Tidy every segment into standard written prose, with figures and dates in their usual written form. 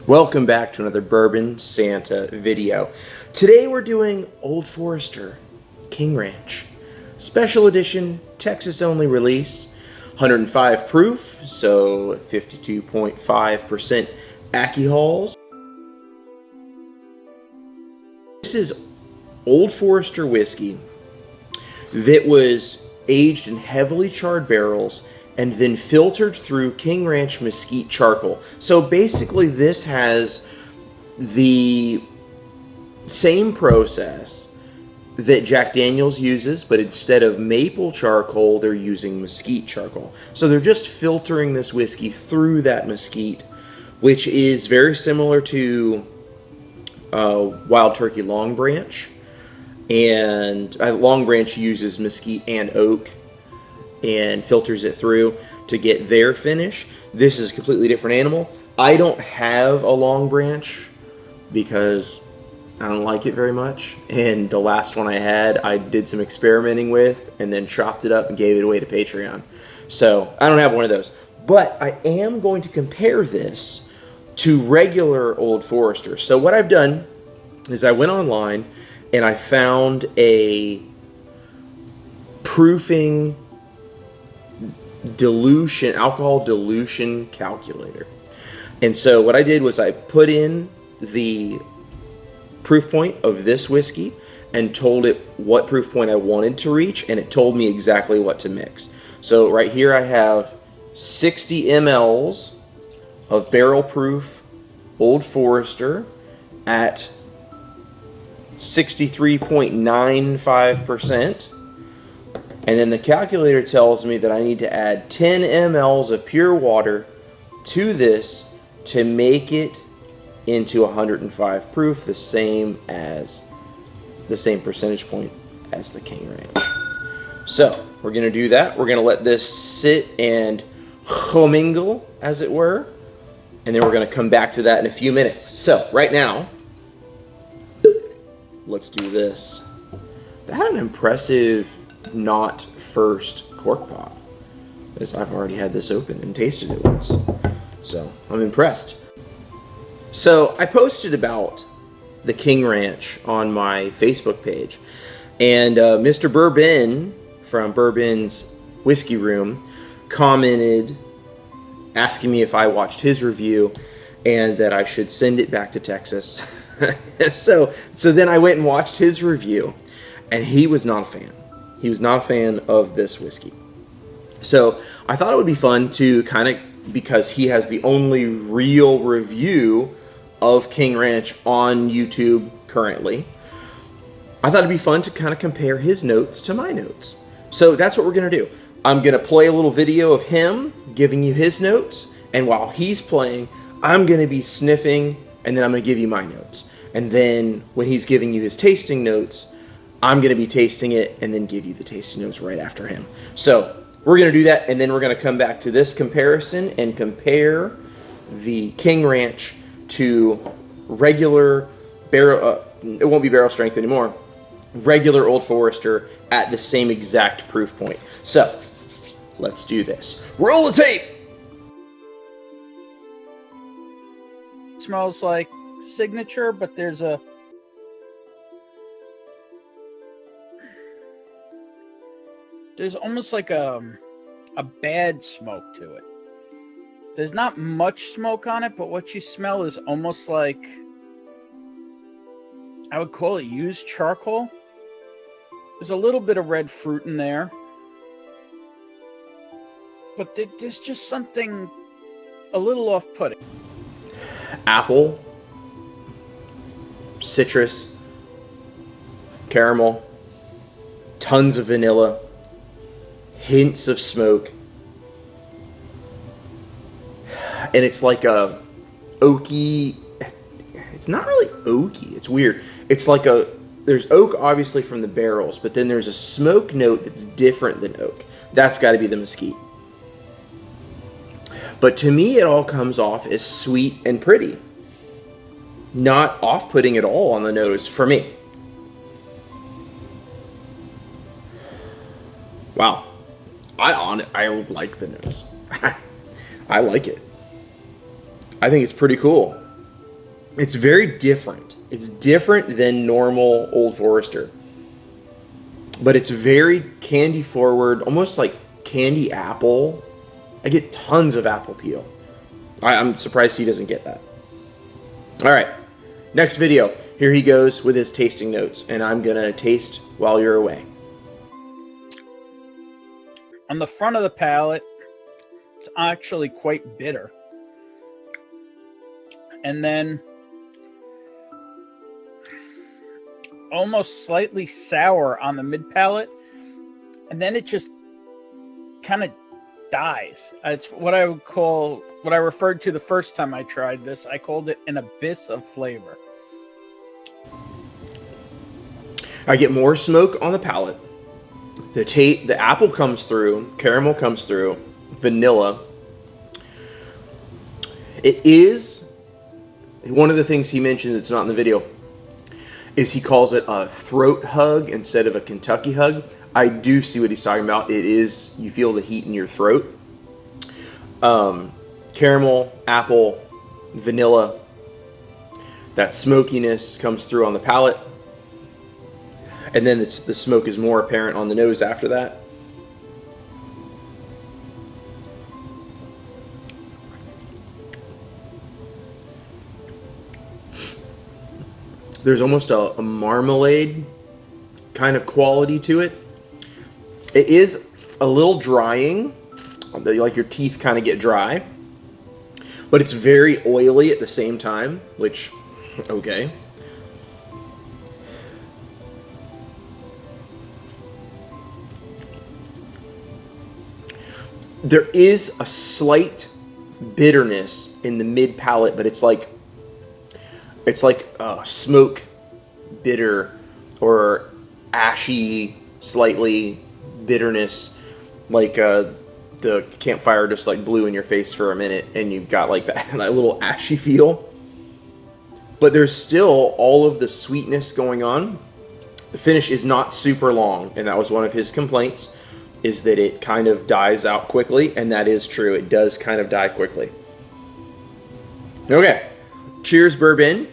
Welcome back to another Bourbon Santa video. Today we're doing Old Forester King Ranch. Special edition, Texas only release. 105 proof, so 52.5% alcohols. This is Old Forester whiskey that was aged in heavily charred barrels and then filtered through King Ranch mesquite charcoal. So basically this has the same process that Jack Daniel's uses, but instead of maple charcoal, they're using mesquite charcoal. So they're just filtering this whiskey through that mesquite, which is very similar to Wild Turkey Long Branch. And Long Branch uses mesquite and oak and filters it through to get their finish. This is a completely different animal. I don't have a Long Branch because I don't like it very much, and the last one I had I did some experimenting with and then chopped it up and gave it away to Patreon. So I don't have one of those, but I am going to compare this to regular Old Forester. So what I've done is I went online and I found a proofing dilution, alcohol dilution calculator. And so what I did was I put in the proof point of this whiskey and told it what proof point I wanted to reach, and it told me exactly what to mix. So right here I have 60 mLs of barrel proof Old Forester at 63.95%. And then the calculator tells me that I need to add 10 mLs of pure water to this to make it into 105 proof, the same percentage point as the King Ranch. So we're gonna do that. We're gonna let this sit and commingle, as it were, and then we're gonna come back to that in a few minutes. So right now, let's do this. That had an impressive not first cork pop, as I've already had this open and tasted it once, so I'm impressed. So I posted about the King Ranch on my Facebook page, and Mr. Bourbon from Bourbon's Whiskey Room commented asking me if I watched his review and that I should send it back to Texas. so then I went and watched his review, and he was not a fan. He was not a fan of this whiskey. So I thought it would be fun to kind of, because he has the only real review of King Ranch on YouTube currently, I thought it'd be fun to kind of compare his notes to my notes. So that's what we're going to do. I'm going to play a little video of him giving you his notes, and while he's playing, I'm going to be sniffing, and then I'm going to give you my notes. And then when he's giving you his tasting notes, I'm going to be tasting it and then give you the tasting notes right after him. So we're going to do that, and then we're going to come back to this comparison and compare the King Ranch to regular barrel, it won't be barrel strength anymore, regular Old Forester at the same exact proof point. So let's do this. Roll the tape! Smells like Signature, but there's almost like a bad smoke to it. There's not much smoke on it, but what you smell is almost like, I would call it used charcoal. There's a little bit of red fruit in there, but there's just something a little off-putting. Apple, citrus, caramel, tons of vanilla, hints of smoke, and it's like a oaky, it's not really oaky, it's weird. It's like there's oak obviously from the barrels, but then there's a smoke note that's different than oak. That's got to be the mesquite. But to me, it all comes off as sweet and pretty. Not off-putting at all on the nose for me. Wow. I like the nose. I like it. I think it's pretty cool. It's very different. It's different than normal Old Forester. But it's very candy forward, almost like candy apple. I get tons of apple peel. I'm surprised he doesn't get that. All right, next video. Here he goes with his tasting notes, and I'm gonna taste while you're away. On the front of the palate, it's actually quite bitter. And then almost slightly sour on the mid palate. And then it just kind of dies. It's what I would call, what I referred to the first time I tried this. I called it an abyss of flavor. I get more smoke on the palate. The apple comes through, caramel comes through, vanilla. It is one of the things he mentioned that's not in the video is he calls it a throat hug instead of a Kentucky hug. I do see what he's talking about. It is, you feel the heat in your throat. Caramel, apple, vanilla. That smokiness comes through on the palate. And then the smoke is more apparent on the nose after that. There's almost a marmalade kind of quality to it. It is a little drying, like your teeth kind of get dry, but it's very oily at the same time, which, okay. There is a slight bitterness in the mid palate, but it's like smoke bitter or ashy, slightly bitterness, like the campfire just like blew in your face for a minute and you've got like that little ashy feel. But there's still all of the sweetness going on. The finish is not super long, and that was one of his complaints, is that it kind of dies out quickly, and that is true. It does kind of die quickly. Okay, cheers, Bourbon.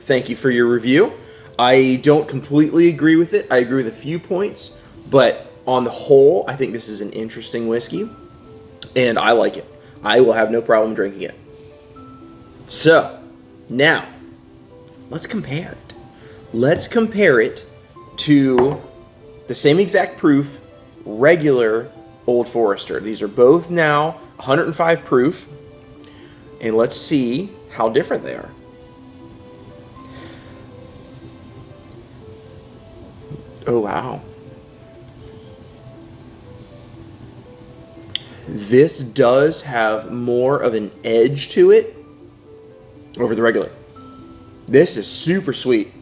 Thank you for your review. I don't completely agree with it. I agree with a few points, but on the whole, I think this is an interesting whiskey, and I like it. I will have no problem drinking it. So, now, let's compare it. Let's compare it to the same exact proof, regular Old Forester. These are both now 105 proof, and let's see how different they are. Oh, wow. This does have more of an edge to it over the regular. This is super sweet.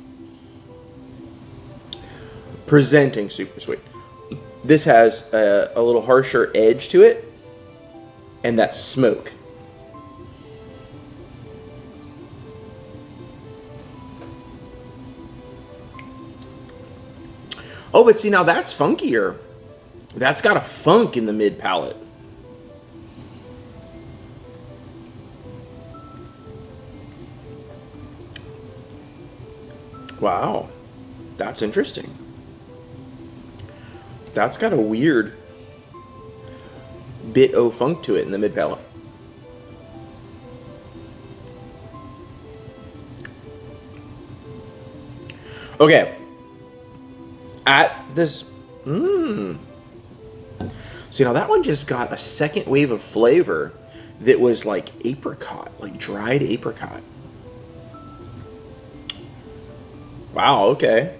Presenting super sweet. This has a little harsher edge to it, and that smoke. Oh, but see, now that's funkier. That's got a funk in the mid palate. Wow, that's interesting. That's got a weird bit of funk to it in the mid palate. Okay. At this, See, now that one just got a second wave of flavor that was like apricot, like dried apricot. Wow, okay.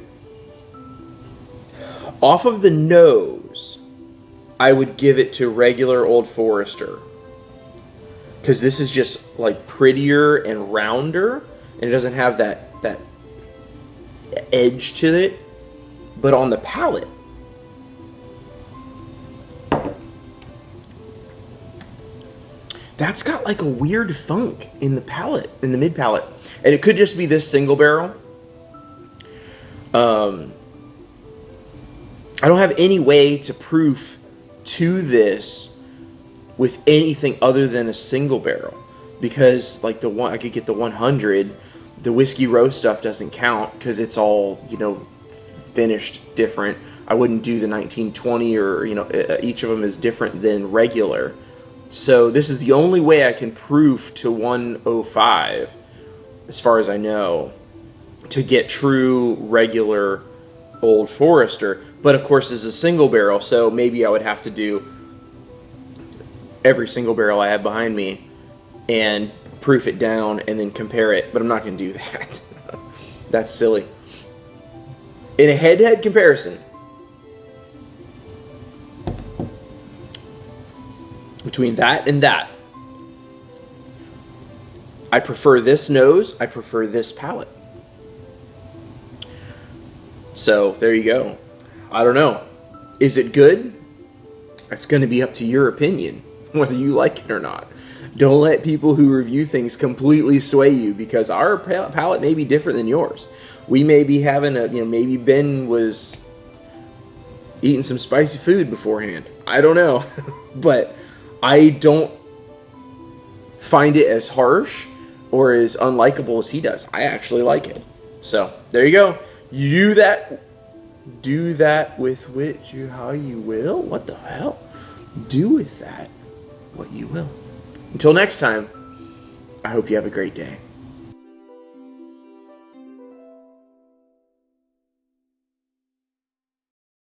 Off of the nose, I would give it to regular Old Forester, because this is just like prettier and rounder, and it doesn't have that edge to it. But on the palate, that's got like a weird funk in the palate, in the mid palate, and it could just be this single barrel. I don't have any way to proof to this with anything other than a single barrel. because like I could get the 100. The Whiskey Row stuff doesn't count because it's all, finished different. I wouldn't do the 1920, or each of them is different than regular. So this is the only way I can proof to 105, as far as I know, to get true regular Old Forester. But of course, it's a single barrel, so maybe I would have to do every single barrel I have behind me and proof it down and then compare it. But I'm not going to do that. That's silly. In a head-to-head comparison between that and that, I prefer this nose. I prefer this palate. So there you go. I don't know. Is it good? It's going to be up to your opinion, whether you like it or not. Don't let people who review things completely sway you, because our palate may be different than yours. We may be having maybe Ben was eating some spicy food beforehand. I don't know. But I don't find it as harsh or as unlikable as he does. I actually like it. So there you go. You do that with which how you will. What the hell? Do with that what you will. Until next time, I hope you have a great day.